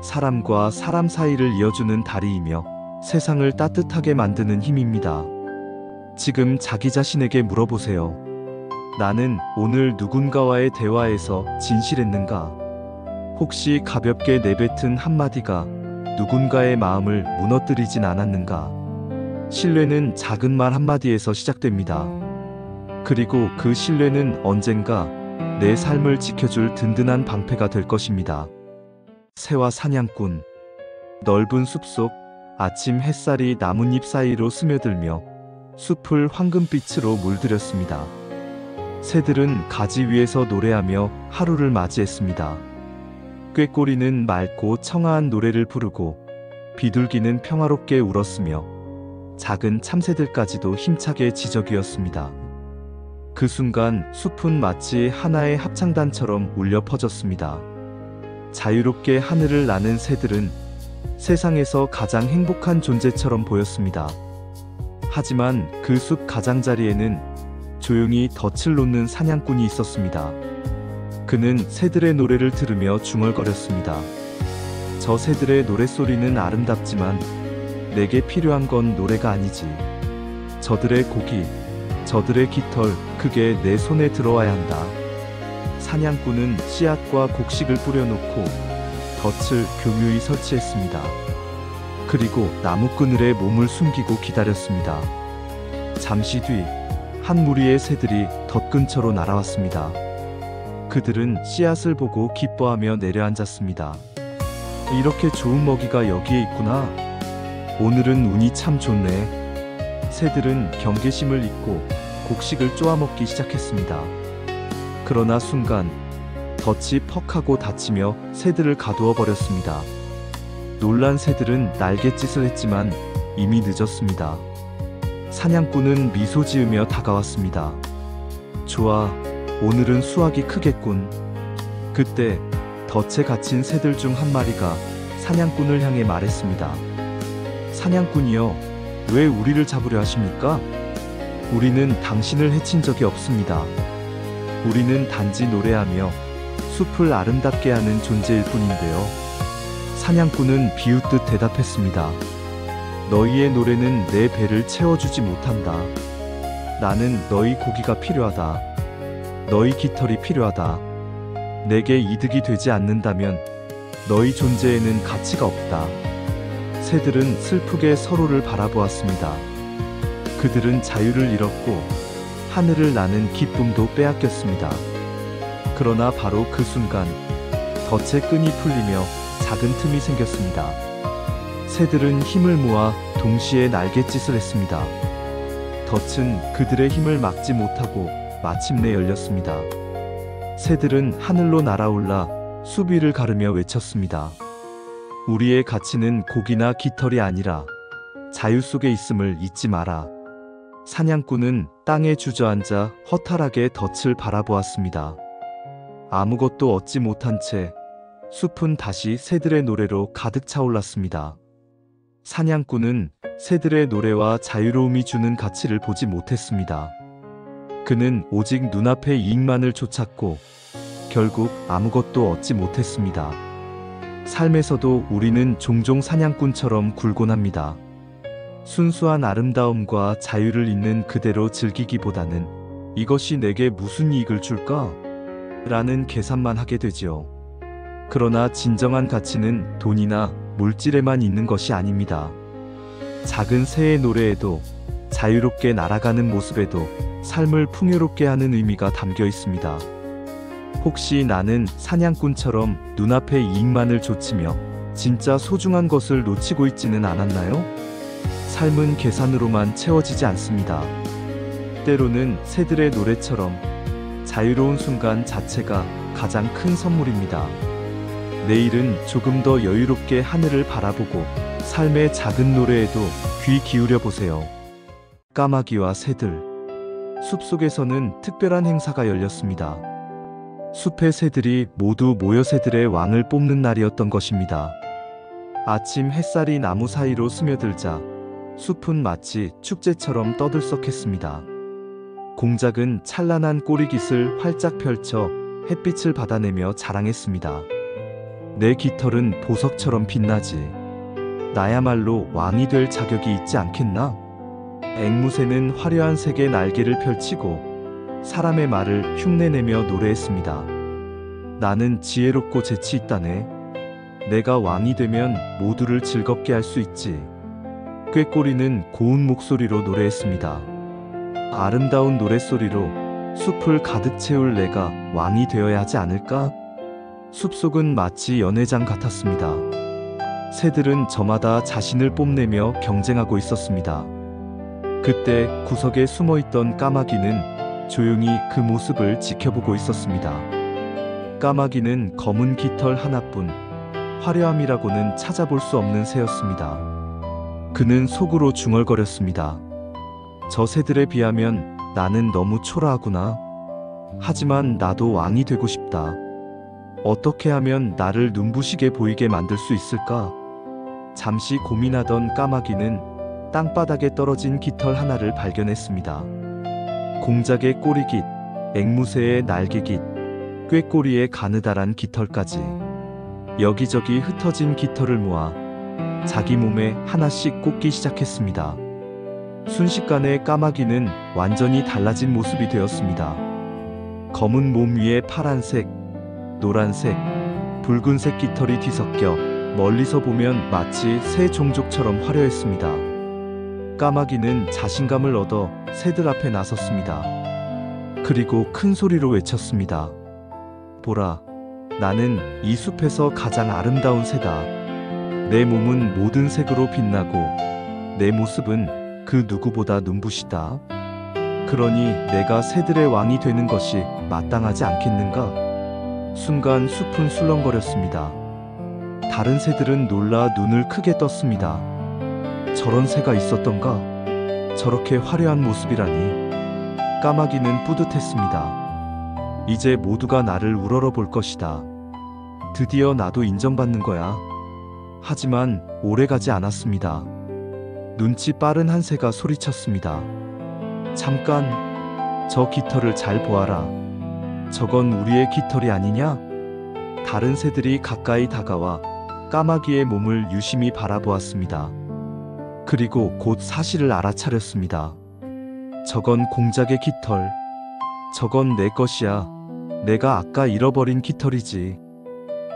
사람과 사람 사이를 이어주는 다리이며 세상을 따뜻하게 만드는 힘입니다. 지금 자기 자신에게 물어보세요. 나는 오늘 누군가와의 대화에서 진실했는가? 혹시 가볍게 내뱉은 한마디가 누군가의 마음을 무너뜨리진 않았는가? 신뢰는 작은 말 한마디에서 시작됩니다. 그리고 그 신뢰는 언젠가 내 삶을 지켜줄 든든한 방패가 될 것입니다. 새와 사냥꾼. 넓은 숲속, 아침 햇살이 나뭇잎 사이로 스며들며 숲을 황금빛으로 물들였습니다. 새들은 가지 위에서 노래하며 하루를 맞이했습니다. 꾀꼬리는 맑고 청아한 노래를 부르고 비둘기는 평화롭게 울었으며 작은 참새들까지도 힘차게 지저귀었습니다. 그 순간 숲은 마치 하나의 합창단처럼 울려 퍼졌습니다. 자유롭게 하늘을 나는 새들은 세상에서 가장 행복한 존재처럼 보였습니다. 하지만 그 숲 가장자리에는 조용히 덫을 놓는 사냥꾼이 있었습니다. 그는 새들의 노래를 들으며 중얼거렸습니다. 저 새들의 노랫소리는 아름답지만 내게 필요한 건 노래가 아니지. 저들의 고기, 저들의 깃털, 그게 내 손에 들어와야 한다. 사냥꾼은 씨앗과 곡식을 뿌려놓고 덫을 교묘히 설치했습니다. 그리고 나무 그늘에 몸을 숨기고 기다렸습니다. 잠시 뒤 한 무리의 새들이 덫 근처로 날아왔습니다. 그들은 씨앗을 보고 기뻐하며 내려앉았습니다. 이렇게 좋은 먹이가 여기에 있구나. 오늘은 운이 참 좋네. 새들은 경계심을 잊고 곡식을 쪼아먹기 시작했습니다. 그러나 순간 덫이 퍽하고 닫히며 새들을 가두어 버렸습니다. 놀란 새들은 날갯짓을 했지만 이미 늦었습니다. 사냥꾼은 미소 지으며 다가왔습니다. 좋아, 오늘은 수확이 크겠군. 그때 덫에 갇힌 새들 중 한 마리가 사냥꾼을 향해 말했습니다. 사냥꾼이여, 왜 우리를 잡으려 하십니까? 우리는 당신을 해친 적이 없습니다. 우리는 단지 노래하며 숲을 아름답게 하는 존재일 뿐인데요. 사냥꾼은 비웃듯 대답했습니다. 너희의 노래는 내 배를 채워주지 못한다. 나는 너희 고기가 필요하다. 너희 깃털이 필요하다. 내게 이득이 되지 않는다면 너희 존재에는 가치가 없다. 새들은 슬프게 서로를 바라보았습니다. 그들은 자유를 잃었고 하늘을 나는 기쁨도 빼앗겼습니다. 그러나 바로 그 순간 덫의 끈이 풀리며 작은 틈이 생겼습니다. 새들은 힘을 모아 동시에 날갯짓을 했습니다. 덫은 그들의 힘을 막지 못하고 마침내 열렸습니다. 새들은 하늘로 날아올라 숲 위를 가르며 외쳤습니다. 우리의 가치는 고기나 깃털이 아니라 자유 속에 있음을 잊지 마라. 사냥꾼은 땅에 주저앉아 허탈하게 덫을 바라보았습니다. 아무것도 얻지 못한 채 숲은 다시 새들의 노래로 가득 차올랐습니다. 사냥꾼은 새들의 노래와 자유로움이 주는 가치를 보지 못했습니다. 그는 오직 눈앞의 이익만을 쫓았고 결국 아무것도 얻지 못했습니다. 삶에서도 우리는 종종 사냥꾼처럼 굴곤 합니다. 순수한 아름다움과 자유를 있는 그대로 즐기기보다는 이것이 내게 무슨 이익을 줄까? 라는 계산만 하게 되지요. 그러나 진정한 가치는 돈이나 물질에만 있는 것이 아닙니다. 작은 새의 노래에도 자유롭게 날아가는 모습에도 삶을 풍요롭게 하는 의미가 담겨 있습니다. 혹시 나는 사냥꾼처럼 눈앞의 이익만을 좇으며 진짜 소중한 것을 놓치고 있지는 않았나요? 삶은 계산으로만 채워지지 않습니다. 때로는 새들의 노래처럼 자유로운 순간 자체가 가장 큰 선물입니다. 내일은 조금 더 여유롭게 하늘을 바라보고 삶의 작은 노래에도 귀 기울여 보세요. 까마귀와 새들. 숲속에서는 특별한 행사가 열렸습니다. 숲의 새들이 모두 모여 새들의 왕을 뽑는 날이었던 것입니다. 아침 햇살이 나무 사이로 스며들자 숲은 마치 축제처럼 떠들썩했습니다. 공작은 찬란한 꼬리깃을 활짝 펼쳐 햇빛을 받아내며 자랑했습니다. 내 깃털은 보석처럼 빛나지. 나야말로 왕이 될 자격이 있지 않겠나? 앵무새는 화려한 색의 날개를 펼치고 사람의 말을 흉내내며 노래했습니다. 나는 지혜롭고 재치 있다네. 내가 왕이 되면 모두를 즐겁게 할 수 있지. 꾀꼬리는 고운 목소리로 노래했습니다. 아름다운 노랫소리로 숲을 가득 채울 내가 왕이 되어야 하지 않을까? 숲속은 마치 연회장 같았습니다. 새들은 저마다 자신을 뽐내며 경쟁하고 있었습니다. 그때 구석에 숨어있던 까마귀는 조용히 그 모습을 지켜보고 있었습니다. 까마귀는 검은 깃털 하나뿐, 화려함이라고는 찾아볼 수 없는 새였습니다. 그는 속으로 중얼거렸습니다. 저 새들에 비하면 나는 너무 초라하구나. 하지만 나도 왕이 되고 싶다. 어떻게 하면 나를 눈부시게 보이게 만들 수 있을까? 잠시 고민하던 까마귀는 땅바닥에 떨어진 깃털 하나를 발견했습니다. 공작의 꼬리깃, 앵무새의 날개깃, 꾀꼬리의 가느다란 깃털까지 여기저기 흩어진 깃털을 모아 자기 몸에 하나씩 꽂기 시작했습니다. 순식간에 까마귀는 완전히 달라진 모습이 되었습니다. 검은 몸 위에 파란색, 노란색, 붉은색 깃털이 뒤섞여 멀리서 보면 마치 새 종족처럼 화려했습니다. 까마귀는 자신감을 얻어 새들 앞에 나섰습니다. 그리고 큰 소리로 외쳤습니다. 보라, 나는 이 숲에서 가장 아름다운 새다. 내 몸은 모든 색으로 빛나고 내 모습은 그 누구보다 눈부시다. 그러니 내가 새들의 왕이 되는 것이 마땅하지 않겠는가? 순간 숲은 술렁거렸습니다. 다른 새들은 놀라 눈을 크게 떴습니다. 저런 새가 있었던가? 저렇게 화려한 모습이라니. 까마귀는 뿌듯했습니다. 이제 모두가 나를 우러러 볼 것이다. 드디어 나도 인정받는 거야. 하지만 오래가지 않았습니다. 눈치 빠른 한 새가 소리쳤습니다. 잠깐, 저 깃털을 잘 보아라. 저건 우리의 깃털이 아니냐? 다른 새들이 가까이 다가와 까마귀의 몸을 유심히 바라보았습니다. 그리고 곧 사실을 알아차렸습니다. 저건 공작의 깃털. 저건 내 것이야. 내가 아까 잃어버린 깃털이지.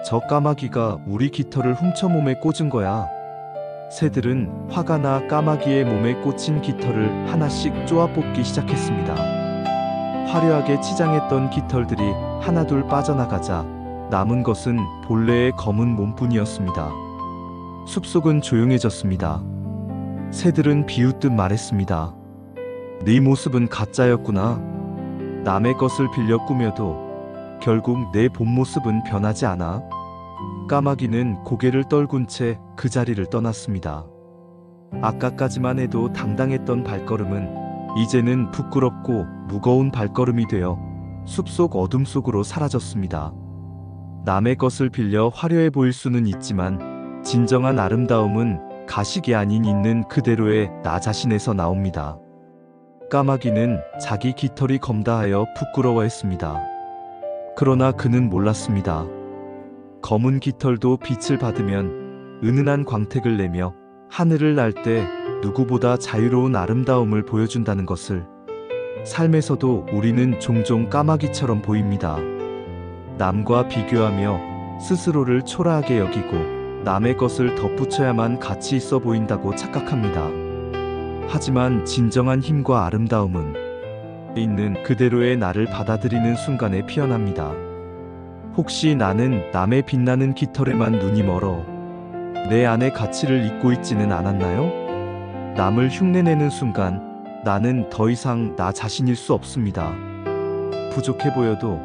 저 까마귀가 우리 깃털을 훔쳐 몸에 꽂은 거야. 새들은 화가 나 까마귀의 몸에 꽂힌 깃털을 하나씩 쪼아 뽑기 시작했습니다. 화려하게 치장했던 깃털들이 하나둘 빠져나가자 남은 것은 본래의 검은 몸뿐이었습니다. 숲속은 조용해졌습니다. 새들은 비웃듯 말했습니다. 네 모습은 가짜였구나. 남의 것을 빌려 꾸며도 결국 내 본 모습은 변하지 않아. 까마귀는 고개를 떨군 채 그 자리를 떠났습니다. 아까까지만 해도 당당했던 발걸음은 이제는 부끄럽고 무거운 발걸음이 되어 숲속 어둠 속으로 사라졌습니다. 남의 것을 빌려 화려해 보일 수는 있지만 진정한 아름다움은 가식이 아닌 있는 그대로의 나 자신에서 나옵니다. 까마귀는 자기 깃털이 검다하여 부끄러워했습니다. 그러나 그는 몰랐습니다. 검은 깃털도 빛을 받으면 은은한 광택을 내며 하늘을 날 때 누구보다 자유로운 아름다움을 보여준다는 것을. 삶에서도 우리는 종종 까마귀처럼 보입니다. 남과 비교하며 스스로를 초라하게 여기고 남의 것을 덧붙여야만 가치 있어 보인다고 착각합니다. 하지만 진정한 힘과 아름다움은 있는 그대로의 나를 받아들이는 순간에 피어납니다. 혹시 나는 남의 빛나는 깃털에만 눈이 멀어 내 안의 가치를 잊고 있지는 않았나요? 남을 흉내내는 순간 나는 더 이상 나 자신일 수 없습니다. 부족해 보여도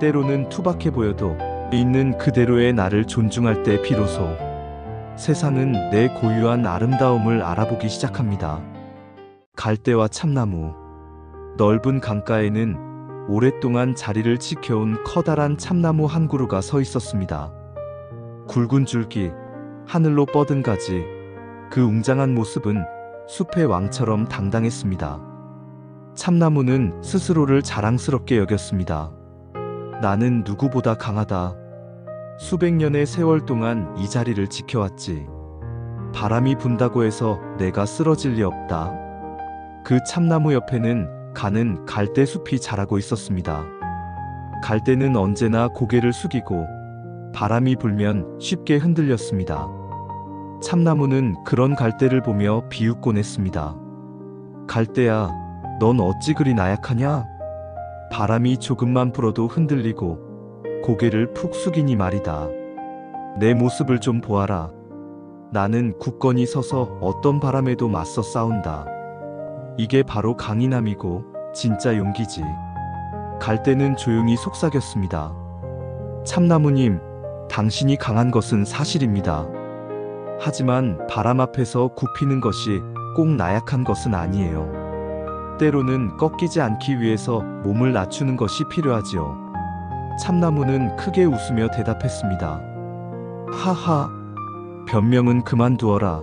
때로는 투박해 보여도 있는 그대로의 나를 존중할 때 비로소 세상은 내 고유한 아름다움을 알아보기 시작합니다. 갈대와 참나무. 넓은 강가에는 오랫동안 자리를 지켜온 커다란 참나무 한 그루가 서 있었습니다. 굵은 줄기, 하늘로 뻗은 가지, 그 웅장한 모습은 숲의 왕처럼 당당했습니다. 참나무는 스스로를 자랑스럽게 여겼습니다. 나는 누구보다 강하다. 수백 년의 세월 동안 이 자리를 지켜왔지. 바람이 분다고 해서 내가 쓰러질 리 없다. 그 참나무 옆에는 가는 갈대 숲이 자라고 있었습니다. 갈대는 언제나 고개를 숙이고 바람이 불면 쉽게 흔들렸습니다. 참나무는 그런 갈대를 보며 비웃곤 했습니다. 갈대야, 넌 어찌 그리 나약하냐? 바람이 조금만 불어도 흔들리고 고개를 푹 숙이니 말이다. 내 모습을 좀 보아라. 나는 굳건히 서서 어떤 바람에도 맞서 싸운다. 이게 바로 강인함이고 진짜 용기지. 갈대는 조용히 속삭였습니다. 참나무님, 당신이 강한 것은 사실입니다. 하지만 바람 앞에서 굽히는 것이 꼭 나약한 것은 아니에요. 때로는 꺾이지 않기 위해서 몸을 낮추는 것이 필요하지요. 참나무는 크게 웃으며 대답했습니다. 하하, 변명은 그만두어라.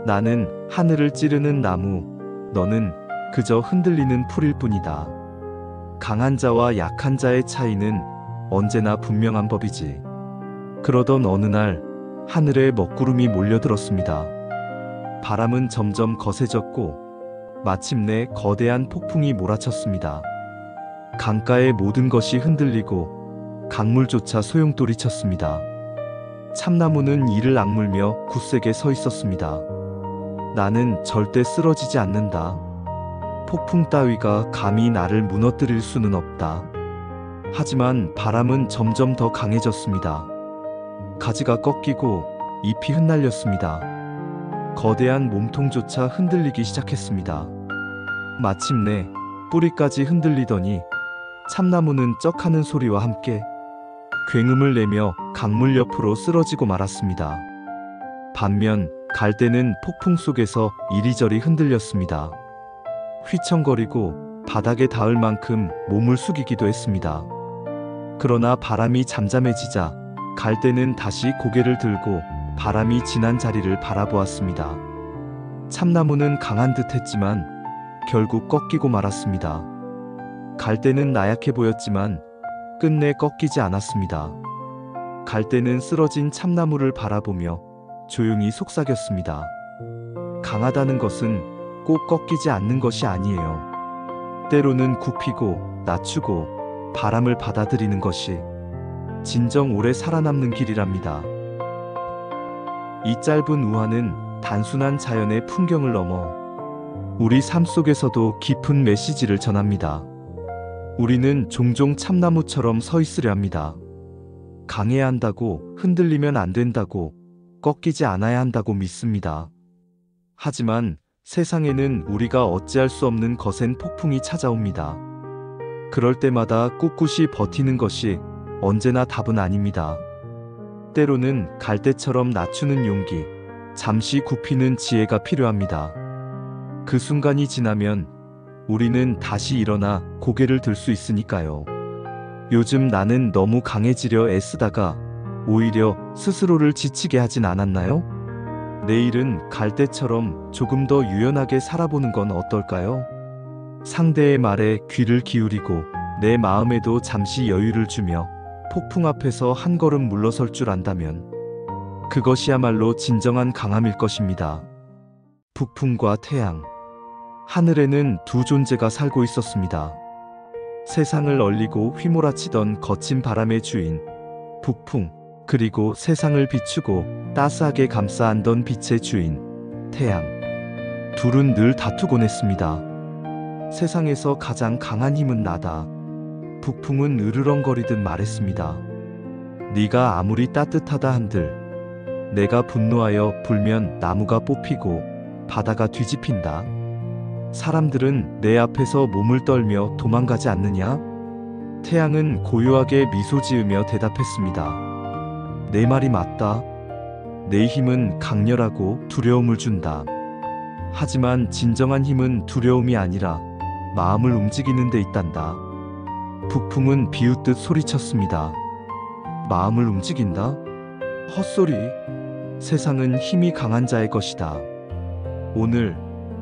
나는 하늘을 찌르는 나무, 너는 그저 흔들리는 풀일 뿐이다. 강한 자와 약한 자의 차이는 언제나 분명한 법이지. 그러던 어느 날 하늘에 먹구름이 몰려들었습니다. 바람은 점점 거세졌고 마침내 거대한 폭풍이 몰아쳤습니다. 강가의 모든 것이 흔들리고 강물조차 소용돌이쳤습니다. 참나무는 이를 악물며 굳세게 서 있었습니다. 나는 절대 쓰러지지 않는다. 폭풍 따위가 감히 나를 무너뜨릴 수는 없다. 하지만 바람은 점점 더 강해졌습니다. 가지가 꺾이고 잎이 흩날렸습니다. 거대한 몸통조차 흔들리기 시작했습니다. 마침내 뿌리까지 흔들리더니 참나무는 쩍하는 소리와 함께 굉음을 내며 강물 옆으로 쓰러지고 말았습니다. 반면 갈대는 폭풍 속에서 이리저리 흔들렸습니다. 휘청거리고 바닥에 닿을 만큼 몸을 숙이기도 했습니다. 그러나 바람이 잠잠해지자 갈대는 다시 고개를 들고 바람이 지난 자리를 바라보았습니다. 참나무는 강한 듯 했지만 결국 꺾이고 말았습니다. 갈대는 나약해 보였지만 끝내 꺾이지 않았습니다. 갈대는 쓰러진 참나무를 바라보며 조용히 속삭였습니다. 강하다는 것은 꼭 꺾이지 않는 것이 아니에요. 때로는 굽히고 낮추고 바람을 받아들이는 것이 진정 오래 살아남는 길이랍니다. 이 짧은 우화는 단순한 자연의 풍경을 넘어 우리 삶 속에서도 깊은 메시지를 전합니다. 우리는 종종 참나무처럼 서 있으려 합니다. 강해야 한다고, 흔들리면 안 된다고, 꺾이지 않아야 한다고 믿습니다. 하지만 세상에는 우리가 어찌할 수 없는 거센 폭풍이 찾아옵니다. 그럴 때마다 꿋꿋이 버티는 것이 언제나 답은 아닙니다. 때로는 갈대처럼 낮추는 용기, 잠시 굽히는 지혜가 필요합니다. 그 순간이 지나면 우리는 다시 일어나 고개를 들 수 있으니까요. 요즘 나는 너무 강해지려 애쓰다가 오히려 스스로를 지치게 하진 않았나요? 내일은 갈대처럼 조금 더 유연하게 살아보는 건 어떨까요? 상대의 말에 귀를 기울이고 내 마음에도 잠시 여유를 주며 폭풍 앞에서 한 걸음 물러설 줄 안다면 그것이야말로 진정한 강함일 것입니다. 북풍과 태양. 하늘에는 두 존재가 살고 있었습니다. 세상을 얼리고 휘몰아치던 거친 바람의 주인 북풍, 그리고 세상을 비추고 따스하게 감싸 안던 빛의 주인 태양. 둘은 늘 다투곤 했습니다. 세상에서 가장 강한 힘은 나다. 북풍은 으르렁거리듯 말했습니다. 네가 아무리 따뜻하다 한들 내가 분노하여 불면 나무가 뽑히고 바다가 뒤집힌다. 사람들은 내 앞에서 몸을 떨며 도망가지 않느냐? 태양은 고요하게 미소 지으며 대답했습니다. 내 말이 맞다. 내 힘은 강렬하고 두려움을 준다. 하지만 진정한 힘은 두려움이 아니라 마음을 움직이는 데 있단다. 북풍은 비웃듯 소리쳤습니다. 마음을 움직인다? 헛소리. 세상은 힘이 강한 자의 것이다. 오늘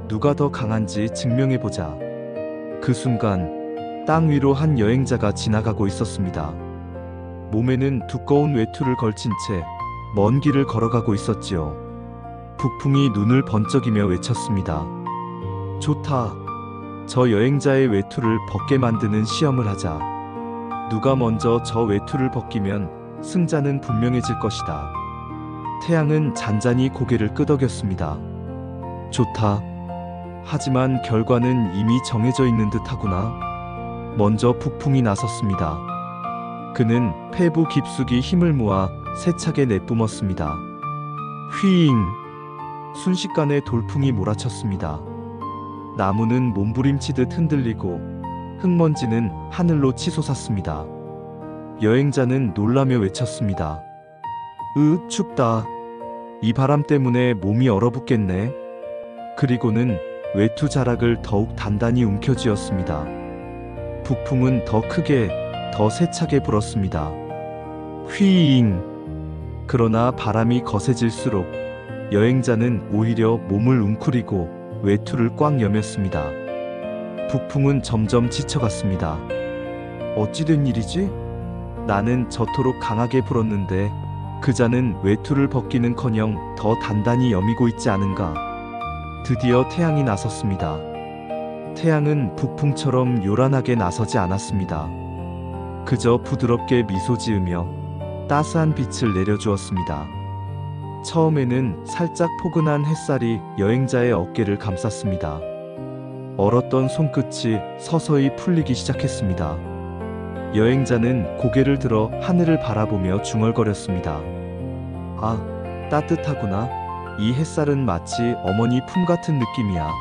누가 더 강한지 증명해보자. 그 순간 땅 위로 한 여행자가 지나가고 있었습니다. 몸에는 두꺼운 외투를 걸친 채 먼 길을 걸어가고 있었지요. 북풍이 눈을 번쩍이며 외쳤습니다. 좋다. 저 여행자의 외투를 벗게 만드는 시험을 하자. 누가 먼저 저 외투를 벗기면 승자는 분명해질 것이다. 태양은 잔잔히 고개를 끄덕였습니다. 좋다. 하지만 결과는 이미 정해져 있는 듯하구나. 먼저 북풍이 나섰습니다. 그는 폐부 깊숙이 힘을 모아 세차게 내뿜었습니다. 휘잉! 순식간에 돌풍이 몰아쳤습니다. 나무는 몸부림치듯 흔들리고 흙먼지는 하늘로 치솟았습니다. 여행자는 놀라며 외쳤습니다. 춥다. 이 바람 때문에 몸이 얼어붙겠네. 그리고는 외투 자락을 더욱 단단히 움켜쥐었습니다. 북풍은 더 크게, 더 세차게 불었습니다. 휘잉! 그러나 바람이 거세질수록 여행자는 오히려 몸을 웅크리고 외투를 꽉 여몄습니다. 북풍은 점점 지쳐갔습니다. 어찌된 일이지? 나는 저토록 강하게 불었는데 그자는 외투를 벗기는커녕 더 단단히 여미고 있지 않은가? 드디어 태양이 나섰습니다. 태양은 북풍처럼 요란하게 나서지 않았습니다. 그저 부드럽게 미소 지으며 따스한 빛을 내려주었습니다. 처음에는 살짝 포근한 햇살이 여행자의 어깨를 감쌌습니다. 얼었던 손끝이 서서히 풀리기 시작했습니다. 여행자는 고개를 들어 하늘을 바라보며 중얼거렸습니다. 아, 따뜻하구나. 이 햇살은 마치 어머니 품 같은 느낌이야.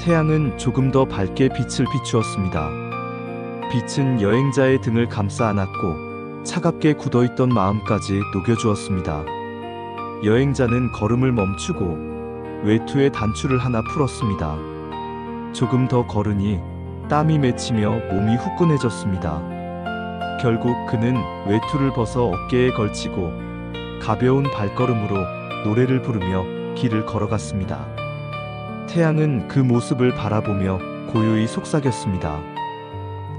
태양은 조금 더 밝게 빛을 비추었습니다. 빛은 여행자의 등을 감싸 안았고 차갑게 굳어있던 마음까지 녹여주었습니다. 여행자는 걸음을 멈추고 외투의 단추를 하나 풀었습니다. 조금 더 걸으니 땀이 맺히며 몸이 후끈해졌습니다. 결국 그는 외투를 벗어 어깨에 걸치고 가벼운 발걸음으로 노래를 부르며 길을 걸어갔습니다. 태양은 그 모습을 바라보며 고요히 속삭였습니다.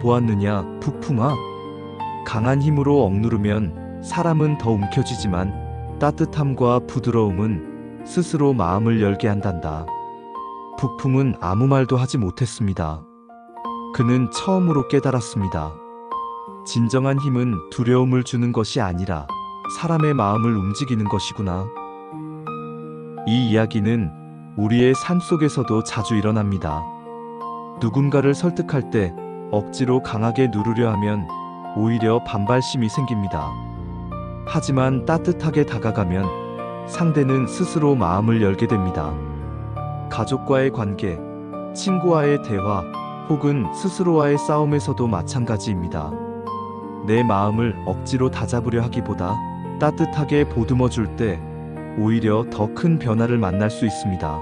보았느냐, 북풍아? 강한 힘으로 억누르면 사람은 더 움켜쥐지만 따뜻함과 부드러움은 스스로 마음을 열게 한단다. 북풍은 아무 말도 하지 못했습니다. 그는 처음으로 깨달았습니다. 진정한 힘은 두려움을 주는 것이 아니라 사람의 마음을 움직이는 것이구나. 이 이야기는 우리의 삶 속에서도 자주 일어납니다. 누군가를 설득할 때 억지로 강하게 누르려 하면 오히려 반발심이 생깁니다. 하지만 따뜻하게 다가가면 상대는 스스로 마음을 열게 됩니다. 가족과의 관계, 친구와의 대화, 혹은 스스로와의 싸움에서도 마찬가지입니다. 내 마음을 억지로 다잡으려 하기보다 따뜻하게 보듬어 줄 때 오히려 더 큰 변화를 만날 수 있습니다.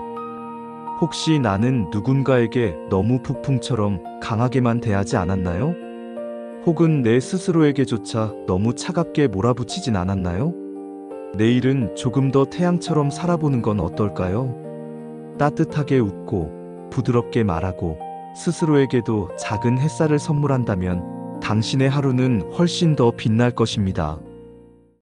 혹시 나는 누군가에게 너무 북풍처럼 강하게만 대하지 않았나요? 혹은 내 스스로에게조차 너무 차갑게 몰아붙이진 않았나요? 내일은 조금 더 태양처럼 살아보는 건 어떨까요? 따뜻하게 웃고 부드럽게 말하고 스스로에게도 작은 햇살을 선물한다면 당신의 하루는 훨씬 더 빛날 것입니다.